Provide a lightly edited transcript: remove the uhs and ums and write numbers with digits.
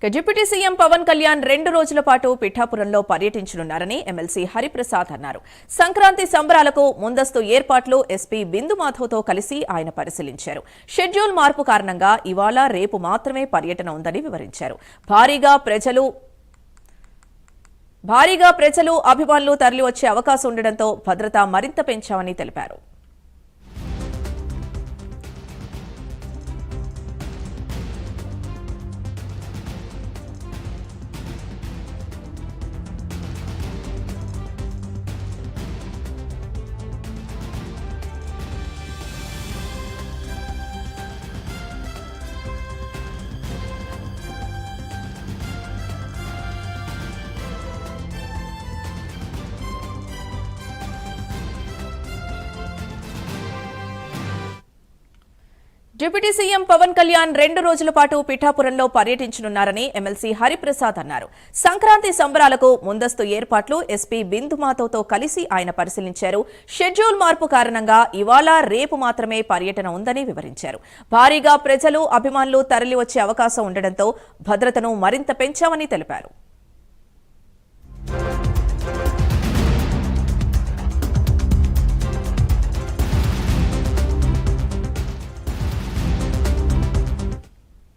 Deputy CM Pawan Kalyan 2 రోజుల పాటు పిఠాపురంలో పర్యటించనున్నారని ఎమ్మెల్సీ హరిప్రసాద్ అన్నారు. సంక్రాంతి సంబరాలకు ముందస్తు ఏర్పాట్లు ఎస్పీ బిందు మాధవ్తో కలిసి ఆయన పరిశీలించారు. షెడ్యూల్ మార్పు కారణంగా ఇవాళ రేపు మాత్రమే పర్యటన ఉందని వివరించారు. భారీగా ప్రజలు అభిమానులు తరలివచ్చే అవకాశం ఉండడంతో భద్రత మరింత పెంచామని తెలిపారు. డిప్యూటీ సీఎం పవన్ కళ్యాణ్ 2 రోజుల పాటు పిఠాపురంలో పర్యటించనున్నారని ఎమ్మెల్సీ హరిప్రసాద్ అన్నారు. సంక్రాంతి సంబరాలకు ముందస్తు ఏర్పాట్లు ఎస్పీ బిందు మాధవ్తో కలిసి ఆయన పరిశీలించారు. షెడ్యూల్ మార్పు కారణంగా ఇవాళ రేపు మాత్రమే పర్యటన ఉందని వివరించారు. భారీగా ప్రజలు అభిమానులు తరలివచ్చే అవకాశం ఉండడంతో భద్రతను మరింత పెంచామని తెలిపారు.